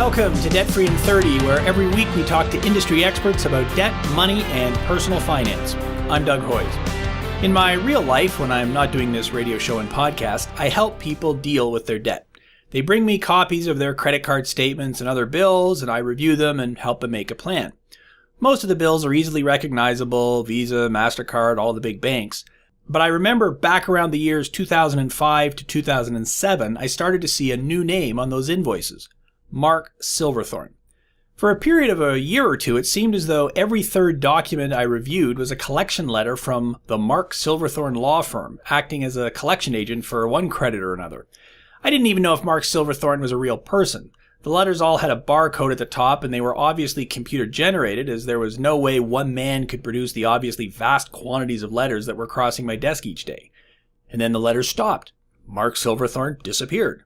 Welcome to Debt Free in 30, where every week we talk to industry experts about debt, money, and personal finance. I'm Doug Hoyes. In my real life, when I'm not doing this radio show and podcast, I help people deal with their debt. They bring me copies of their credit card statements and other bills, and I review them and help them make a plan. Most of the bills are easily recognizable, Visa, MasterCard, all the big banks. But I remember back around the years 2005 to 2007, I started to see a new name on those invoices. Mark Silverthorn. For a period of a year or two, it seemed as though every third document I reviewed was a collection letter from the Mark Silverthorn law firm, acting as a collection agent for one creditor or another. I didn't even know if Mark Silverthorn was a real person. The letters all had a barcode at the top, and they were obviously computer generated, as there was no way one man could produce the obviously vast quantities of letters that were crossing my desk each day. And then the letters stopped. Mark Silverthorn disappeared.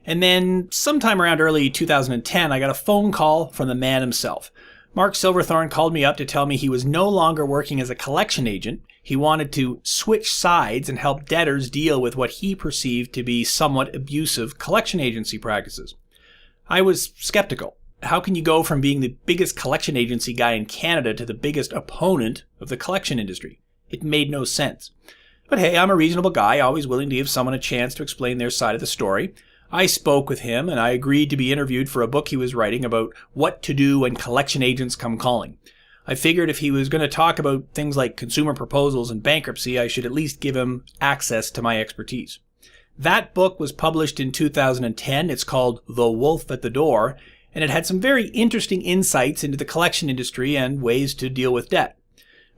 And then sometime around early 2010, I got a phone call from the man himself. Mark Silverthorn called me up to tell me he was no longer working as a collection agent. He wanted to switch sides and help debtors deal with what he perceived to be somewhat abusive collection agency practices. I was skeptical. How can you go from being the biggest collection agency guy in Canada to the biggest opponent of the collection industry? It made no sense. But hey, I'm a reasonable guy, always willing to give someone a chance to explain their side of the story. I spoke with him, and I agreed to be interviewed for a book he was writing about what to do when collection agents come calling. I figured if he was going to talk about things like consumer proposals and bankruptcy, I should at least give him access to my expertise. That book was published in 2010. It's called The Wolf at the Door, and it had some very interesting insights into the collection industry and ways to deal with debt.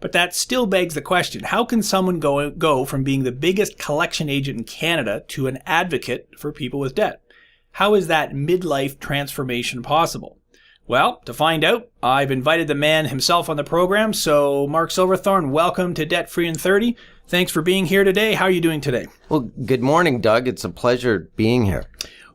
But that still begs the question, how can someone go from being the biggest collection agent in Canada to an advocate for people with debt? How is that midlife transformation possible? Well, to find out, I've invited the man himself on the program. So, Mark Silverthorn, welcome to Debt Free in 30. Thanks for being here today. How are you doing today? Well, good morning, Doug. It's a pleasure being here.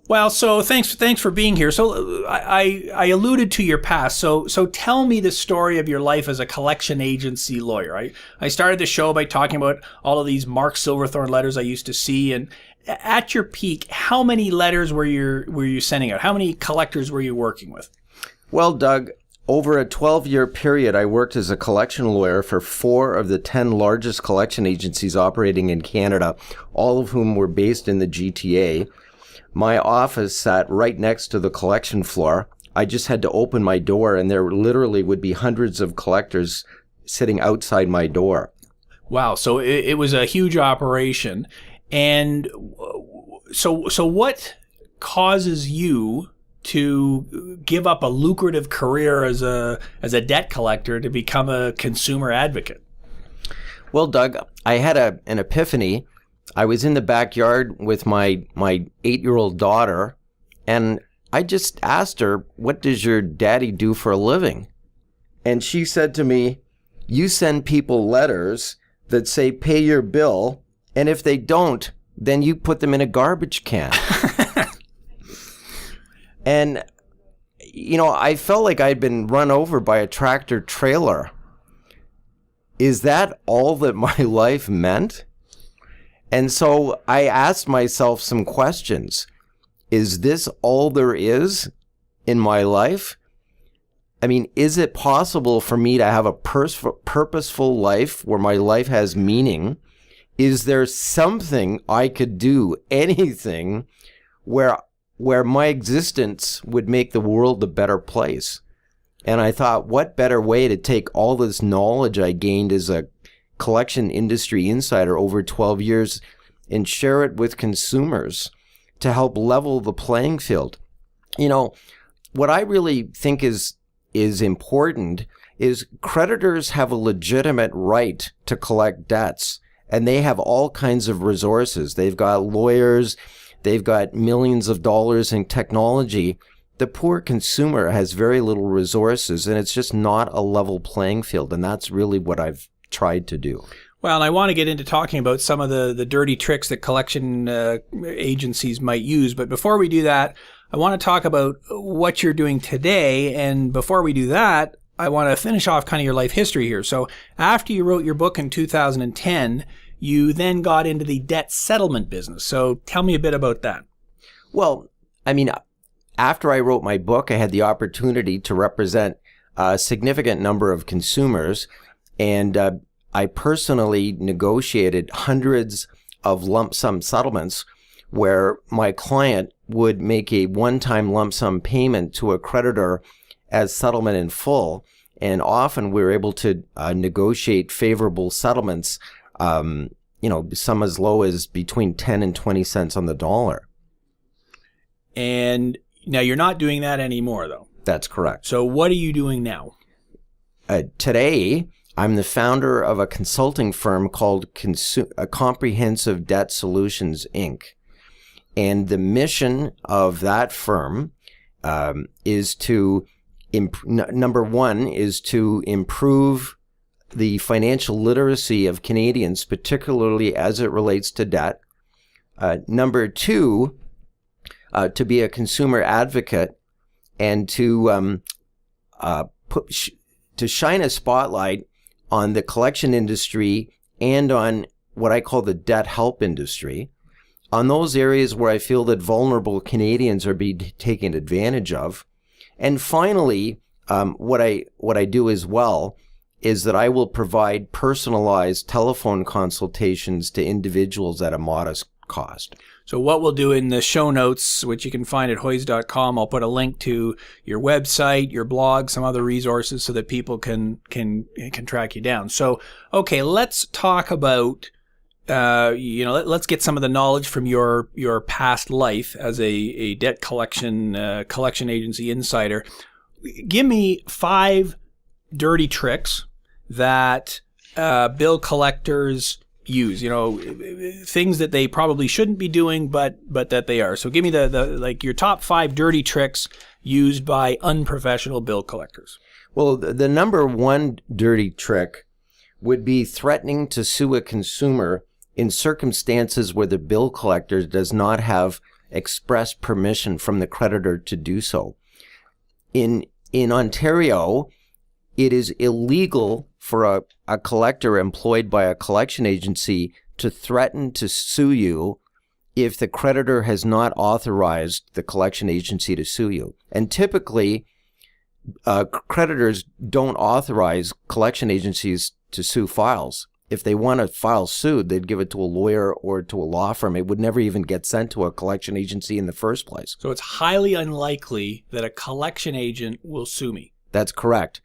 Well, so thanks for being here. So I alluded to your past. So tell me the story of your life as a collection agency lawyer. I started the show by talking about all of these Mark Silverthorn letters I used to see. And at your peak, how many letters were you sending out? How many collectors were you working with? Well, Doug, over a 12-year period, I worked as a collection lawyer for 4 of the 10 largest collection agencies operating in Canada, all of whom were based in the GTA. My office sat right next to the collection floor. I just had to open my door, and there literally would be hundreds of collectors sitting outside my door. Wow. So it was a huge operation. And so what causes you to give up a lucrative career as a debt collector to become a consumer advocate? Well, Doug, I had an epiphany. I was in the backyard with my 8-year-old daughter, and I just asked her, "What does your daddy do for a living?" And she said to me, "You send people letters that say pay your bill, and if they don't, then you put them in a garbage can." And, I felt like I'd been run over by a tractor trailer. Is that all that my life meant? And so I asked myself some questions. Is this all there is in my life? I mean, is it possible for me to have a purposeful life where my life has meaning? Is there something I could do, anything, where my existence would make the world a better place? And I thought, what better way to take all this knowledge I gained as a collection industry insider over 12 years and share it with consumers to help level the playing field. What I really think is important is creditors have a legitimate right to collect debts, and they have all kinds of resources. They've got lawyers, they've got millions of dollars in technology. The poor consumer has very little resources, and it's just not a level playing field, and that's really what I've tried to do. Well, and I want to get into talking about some of the dirty tricks that collection agencies might use. But before we do that, I want to talk about what you're doing today. And before we do that, I want to finish off kind of your life history here. So after you wrote your book in 2010, you then got into the debt settlement business. So tell me a bit about that. Well, I mean, after I wrote my book, I had the opportunity to represent a significant number of consumers, and I personally negotiated hundreds of lump sum settlements where my client would make a one-time lump sum payment to a creditor as settlement in full. And often we were able to negotiate favorable settlements, some as low as between 10 and 20 cents on the dollar. And now you're not doing that anymore, though. That's correct. So what are you doing now? Today, I'm the founder of a consulting firm called Comprehensive Debt Solutions, Inc. And the mission of that firm is to, number one, is to improve the financial literacy of Canadians, particularly as it relates to debt. Number two, to be a consumer advocate and to shine a spotlight on the collection industry and on what I call the debt help industry, on those areas where I feel that vulnerable Canadians are being taken advantage of. And finally, what I do as well is that I will provide personalized telephone consultations to individuals at a modest cost. So what we'll do in the show notes, which you can find at hoys.com, I'll put a link to your website, your blog, some other resources so that people can track you down. So, okay, let's talk about, let's get some of the knowledge from your past life as a debt collection agency insider. Give me 5 dirty tricks that bill collectors use, things that they probably shouldn't be doing, but that they are. So give me the your top 5 dirty tricks used by unprofessional bill collectors. Well, the number one dirty trick would be threatening to sue a consumer in circumstances where the bill collector does not have express permission from the creditor to do so. In Ontario, it is illegal for a collector employed by a collection agency to threaten to sue you if the creditor has not authorized the collection agency to sue you. And typically, creditors don't authorize collection agencies to sue files. If they want a file sued, they'd give it to a lawyer or to a law firm. It would never even get sent to a collection agency in the first place. So it's highly unlikely that a collection agent will sue me. That's correct.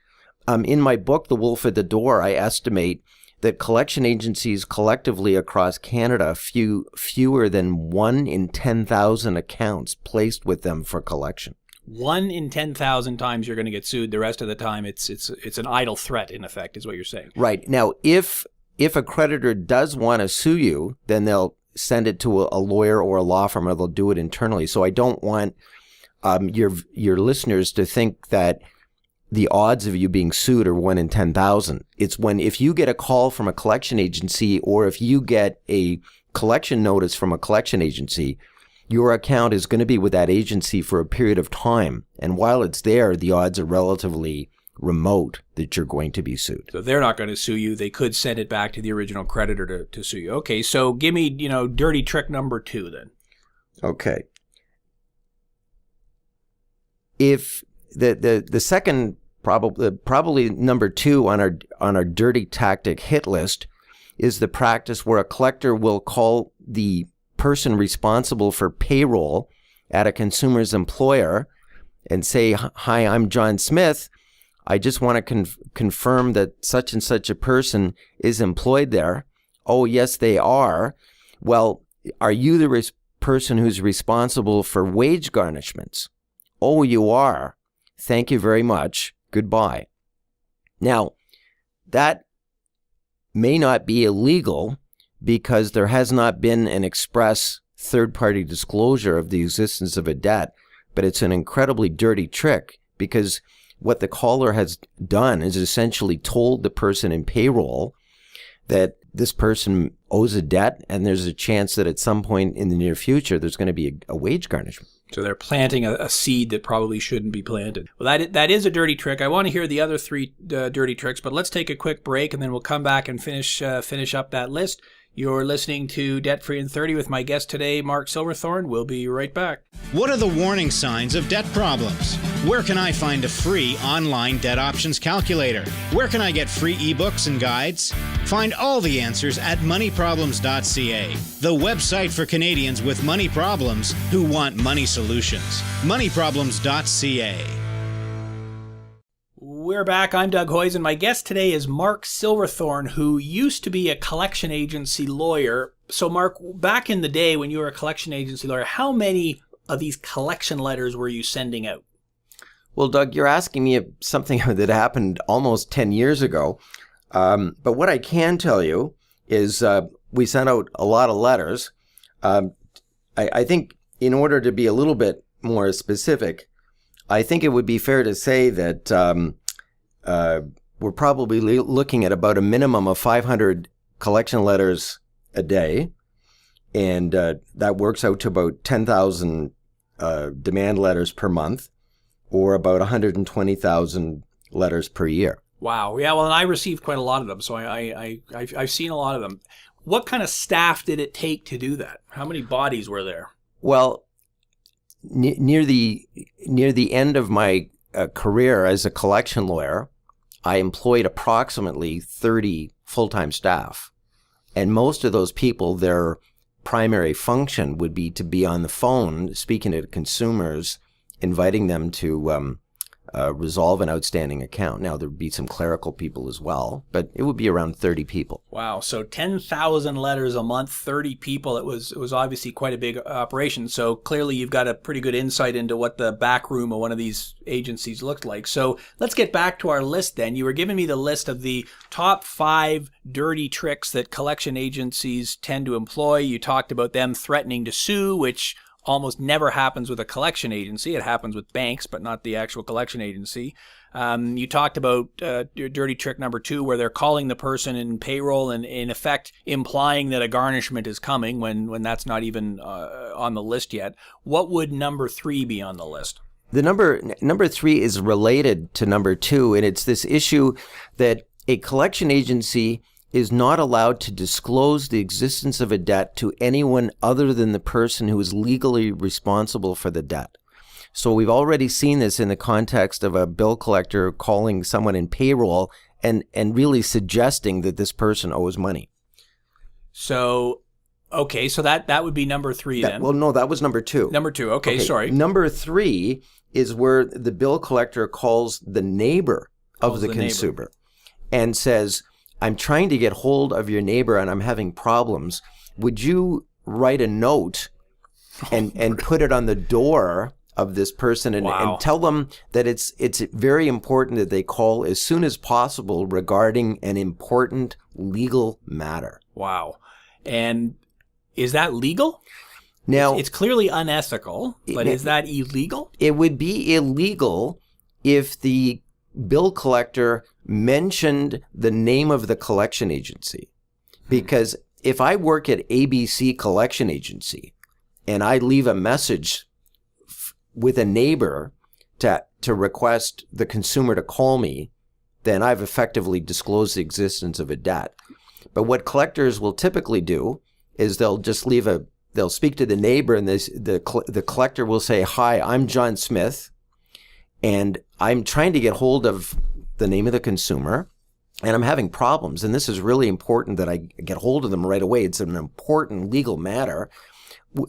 In my book, The Wolf at the Door, I estimate that collection agencies collectively across Canada fewer than 1 in 10,000 accounts placed with them for collection. 1 in 10,000 times you're going to get sued. The rest of the time, it's an idle threat, in effect, is what you're saying. Right. Now, if a creditor does want to sue you, then they'll send it to a lawyer or a law firm, or they'll do it internally. So I don't want your listeners to think that the odds of you being sued are 1 in 10,000. It's if you get a call from a collection agency, or if you get a collection notice from a collection agency, your account is going to be with that agency for a period of time. And while it's there, the odds are relatively remote that you're going to be sued. So they're not going to sue you. They could send it back to the original creditor to sue you. Okay, so give me, dirty trick number 2 then. Okay. If the second, probably number 2 on our dirty tactic hit list is the practice where a collector will call the person responsible for payroll at a consumer's employer and say, "Hi, I'm John Smith. I just want to confirm that such and such a person is employed there." "Oh, yes, they are." "Well, are you the person who's responsible for wage garnishments?" "Oh, you are. Thank you very much. Goodbye." Now, that may not be illegal because there has not been an express third-party disclosure of the existence of a debt, but it's an incredibly dirty trick because what the caller has done is essentially told the person in payroll that this person owes a debt and there's a chance that at some point in the near future there's going to be a wage garnishment. So they're planting a seed that probably shouldn't be planted. Well, that is a dirty trick. I want to hear the other 3 dirty tricks, but let's take a quick break and then we'll come back and finish up that list. You're listening to Debt Free in 30 with my guest today, Mark Silverthorn. We'll be right back. What are the warning signs of debt problems? Where can I find a free online debt options calculator? Where can I get free ebooks and guides? Find all the answers at moneyproblems.ca, the website for Canadians with money problems who want money solutions. Moneyproblems.ca. We're back. I'm Doug Hoyes, and my guest today is Mark Silverthorn, who used to be a collection agency lawyer. So, Mark, back in the day when you were a collection agency lawyer, how many of these collection letters were you sending out? Well, Doug, you're asking me something that happened almost 10 years ago. But what I can tell you is we sent out a lot of letters. I think in order to be a little bit more specific, I think it would be fair to say that we're probably looking at about a minimum of 500 collection letters a day. And that works out to about 10,000 demand letters per month, or about 120,000 letters per year. Wow. Yeah, well, and I received quite a lot of them, so I've seen a lot of them. What kind of staff did it take to do that? How many bodies were there? Well, near the end of my career as a collection lawyer, I employed approximately 30 full-time staff. And most of those people, their primary function would be to be on the phone, speaking to consumers, inviting them to resolve an outstanding account. Now, there would be some clerical people as well, but it would be around 30 people. Wow. So 10,000 letters a month, 30 people. It was obviously quite a big operation. So clearly you've got a pretty good insight into what the back room of one of these agencies looked like. So let's get back to our list then. You were giving me the list of the top 5 dirty tricks that collection agencies tend to employ. You talked about them threatening to sue, which almost never happens with a collection agency. It happens with banks, but not the actual collection agency. You talked about your dirty trick number 2, where they're calling the person in payroll and in effect implying that a garnishment is coming when that's not even on the list yet. What would number 3 be on the list? The number 3 is related to number 2, and it's this issue that a collection agency is not allowed to disclose the existence of a debt to anyone other than the person who is legally responsible for the debt. So we've already seen this in the context of a bill collector calling someone in payroll and really suggesting that this person owes money. So, okay, so that would be number 3 then. Well, no, that was number 2. Number 2, okay, sorry. Number 3 is where the bill collector calls the neighbor of the consumer and says, I'm trying to get hold of your neighbor and I'm having problems. Would you write a note and put it on the door of this person and tell them that it's very important that they call as soon as possible regarding an important legal matter. Wow. And is that legal? Now, it's clearly unethical, but is that illegal? It would be illegal if the bill collector mentioned the name of the collection agency. Because if I work at ABC Collection Agency and I leave a message with a neighbor to request the consumer to call me, then I've effectively disclosed the existence of a debt. But what collectors will typically do is they'll speak to the neighbor, and the collector will say, "Hi, I'm John Smith, and I'm trying to get hold of the name of the consumer, and I'm having problems. And this is really important that I get hold of them right away. It's an important legal matter.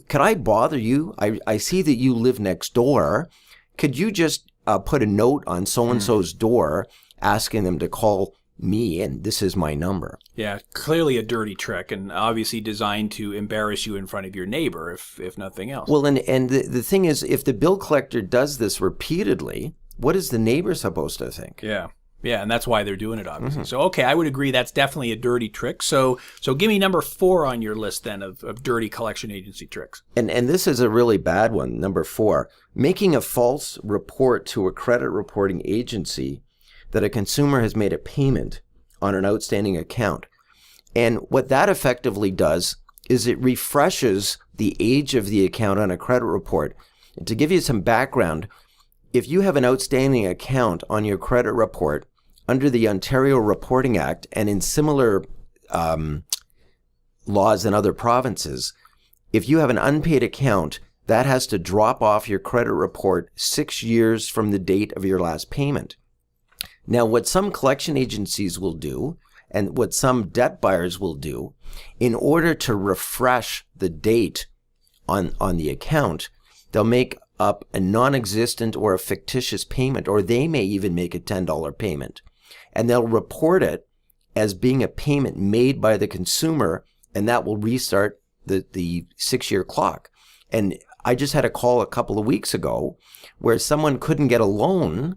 Could I bother you? I see that you live next door. Could you just put a note on so-and-so's door asking them to call me, and this is my number?" Yeah, clearly a dirty trick, and obviously designed to embarrass you in front of your neighbor, if nothing else. Well, and the thing is, if the bill collector does this repeatedly, what is the neighbor supposed to think? Yeah, and that's why they're doing it, obviously. So, okay, I would agree that's definitely a dirty trick. So give me number 4 on your list then of dirty collection agency tricks. And this is a really bad one, number 4. Making a false report to a credit reporting agency that a consumer has made a payment on an outstanding account. And what that effectively does is it refreshes the age of the account on a credit report. And to give you some background, if you have an outstanding account on your credit report under the Ontario Reporting Act and in similar laws in other provinces, if you have an unpaid account, that has to drop off your credit report 6 years from the date of your last payment. Now, what some collection agencies will do, and what some debt buyers will do, in order to refresh the date on the account, they'll make up a non-existent or a fictitious payment, or they may even make a $10 payment. And they'll report it as being a payment made by the consumer, and that will restart the 6-year clock. And I just had a call a couple of weeks ago where someone couldn't get a loan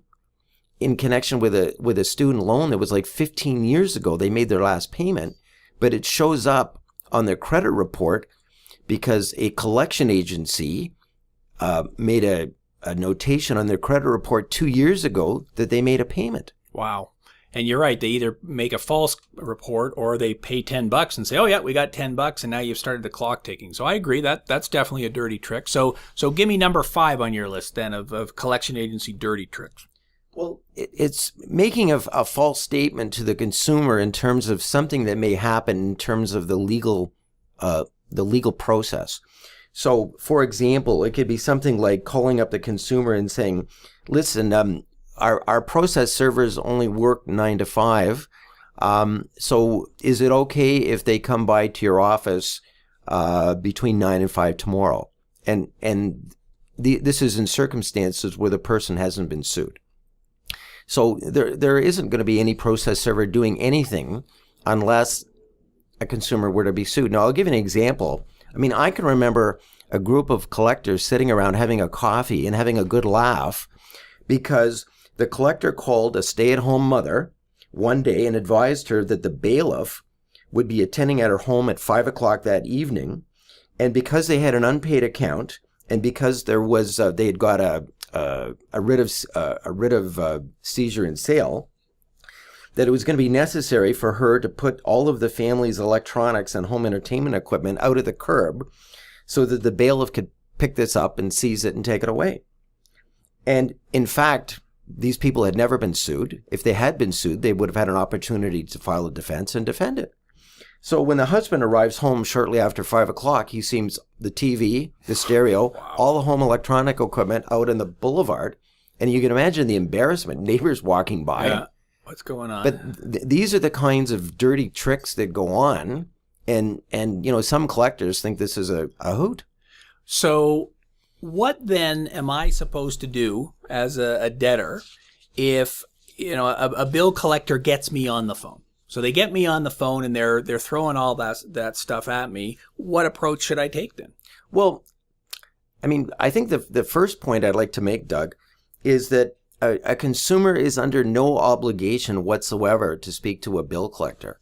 in connection with a student loan that was like 15 years ago. They made their last payment, but it shows up on their credit report because a collection agency made a notation on their credit report 2 years ago that they made a payment. Wow. And you're right. They either make a false report or they pay $10 and say, oh, yeah, we got $10 and now you've started the clock ticking. So I agree that's definitely a dirty trick. So give me number 5 on your list then of collection agency dirty tricks. Well, it's making a false statement to the consumer in terms of something that may happen in terms of the legal process. So, for example, it could be something like calling up the consumer and saying, listen, our process servers only work 9 to 5. So is it okay if they come by to your office between 9 and 5 tomorrow? And this is in circumstances where the person hasn't been sued. So there isn't going to be any process server doing anything unless a consumer were to be sued. Now, I'll give you an example. I mean, I can remember a group of collectors sitting around having a coffee and having a good laugh because the collector called a stay-at-home mother one day and advised her that the bailiff would be attending at her home at 5 o'clock that evening. And because they had an unpaid account and because there was they had got a writ of seizure and sale, that it was going to be necessary for her to put all of the family's electronics and home entertainment equipment out at the curb so that the bailiff could pick this up and seize it and take it away. And in fact, these people had never been sued. If they had been sued, they would have had an opportunity to file a defense and defend it. So when the husband arrives home shortly after 5 o'clock, he sees the TV, the stereo, all the home electronic equipment out in the boulevard. And you can imagine the embarrassment, neighbors walking by. Yeah. What's going on? But these are the kinds of dirty tricks that go on. And some collectors think this is a hoot. So what then am I supposed to do as a debtor if a bill collector gets me on the phone? So they get me on the phone and they're throwing all that stuff at me. What approach should I take then? Well, I mean, I think the first point I'd like to make, Doug, is that a consumer is under no obligation whatsoever to speak to a bill collector.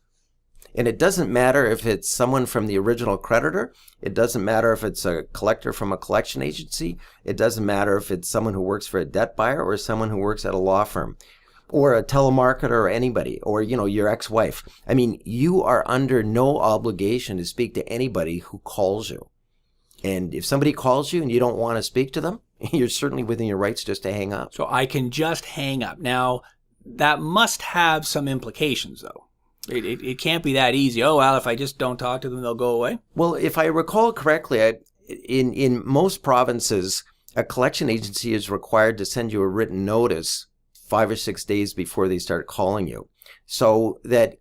And it doesn't matter if it's someone from the original creditor. It doesn't matter if it's a collector from a collection agency. It doesn't matter if it's someone who works for a debt buyer or someone who works at a law firm or a telemarketer or anybody or, your ex-wife. I mean, you are under no obligation to speak to anybody who calls you. And if somebody calls you and you don't want to speak to them, you're certainly within your rights just to hang up. So I can just hang up. Now, that must have some implications, though. It can't be that easy. Oh, well, if I just don't talk to them, they'll go away. Well, if I recall correctly, in most provinces, a collection agency is required to send you a written notice 5 or 6 days before they start calling you. So that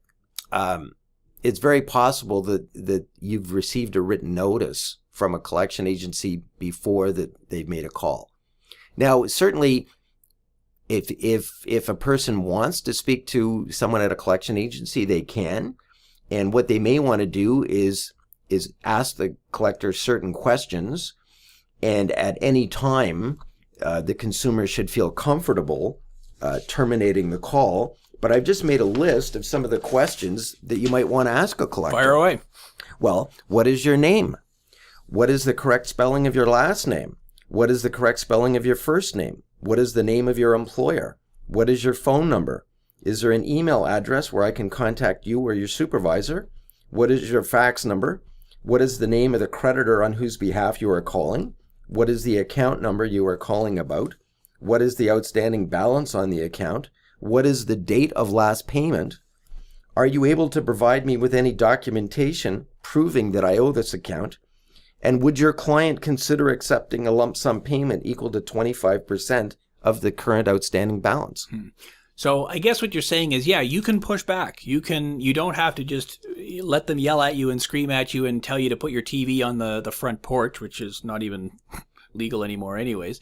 it's very possible that you've received a written notice from a collection agency before that they've made a call. Now, certainly, if a person wants to speak to someone at a collection agency, they can. And what they may want to do is ask the collector certain questions. And at any time, the consumer should feel comfortable terminating the call. But I've just made a list of some of the questions that you might want to ask a collector. Fire away. Well, what is your name? What is the correct spelling of your last name? What is the correct spelling of your first name? What is the name of your employer? What is your phone number? Is there an email address where I can contact you or your supervisor? What is your fax number? What is the name of the creditor on whose behalf you are calling? What is the account number you are calling about? What is the outstanding balance on the account? What is the date of last payment? Are you able to provide me with any documentation proving that I owe this account? And would your client consider accepting a lump sum payment equal to 25% of the current outstanding balance? So I guess what you're saying is, yeah, you can push back. You don't have to just let them yell at you and scream at you and tell you to put your TV on the front porch, which is not even legal anymore anyways.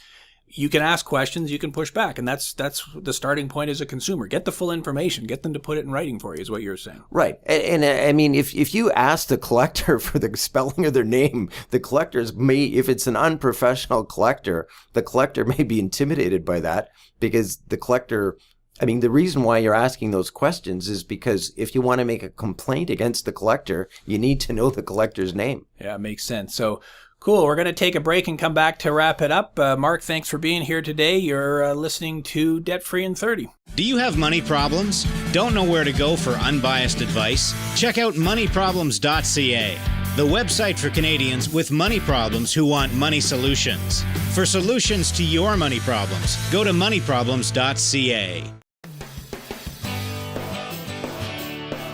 You can ask questions, you can push back, and that's the starting point as a consumer. Get the full information, get them to put it in writing for you, is what you're saying. Right. And I mean, if you ask the collector for the spelling of their name, the collectors may, if it's an unprofessional collector, the collector may be intimidated by that, because the collector, I mean, the reason why you're asking those questions is because if you want to make a complaint against the collector, you need to know the collector's name. Yeah, it makes sense. So cool. We're going to take a break and come back to wrap it up. Mark, thanks for being here today. You're listening to Debt Free in 30. Do you have money problems? Don't know where to go for unbiased advice? Check out moneyproblems.ca, the website for Canadians with money problems who want money solutions. For solutions to your money problems, go to moneyproblems.ca.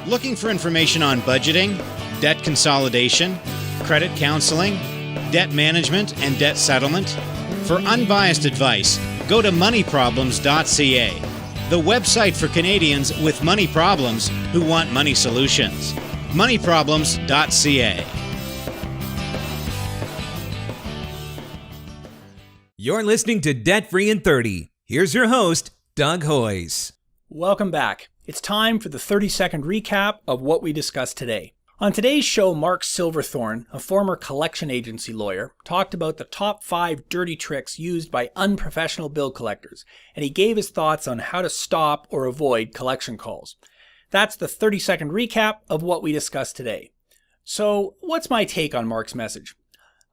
Looking for information on budgeting, debt consolidation, credit counseling, debt management, and debt settlement? For unbiased advice, go to moneyproblems.ca, the website for Canadians with money problems who want money solutions. moneyproblems.ca. You're listening to Debt Free in 30. Here's your host, Doug Hoyes. Welcome back. It's time for the 30-second recap of what we discussed today. On today's show, Mark Silverthorn, a former collection agency lawyer, talked about the top 5 dirty tricks used by unprofessional bill collectors, and he gave his thoughts on how to stop or avoid collection calls. That's the 30-second recap of what we discussed today. So, what's my take on Mark's message?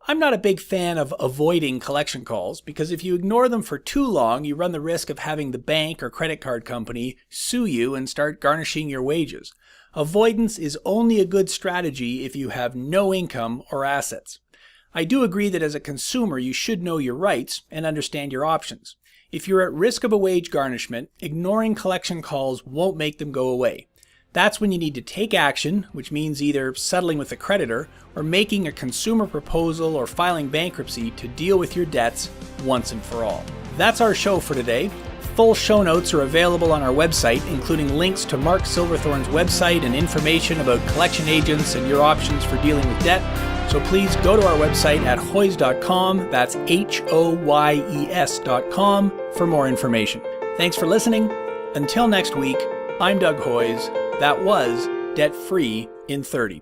I'm not a big fan of avoiding collection calls because if you ignore them for too long, you run the risk of having the bank or credit card company sue you and start garnishing your wages. Avoidance is only a good strategy if you have no income or assets. I do agree that as a consumer, you should know your rights and understand your options. If you're at risk of a wage garnishment, ignoring collection calls won't make them go away. That's when you need to take action, which means either settling with a creditor or making a consumer proposal or filing bankruptcy to deal with your debts once and for all. That's our show for today. Full show notes are available on our website, including links to Mark Silverthorn's website and information about collection agents and your options for dealing with debt. So please go to our website at hoyes.com, that's HOYES.com, for more information. Thanks for listening. Until next week, I'm Doug Hoyes. That was Debt Free in 30.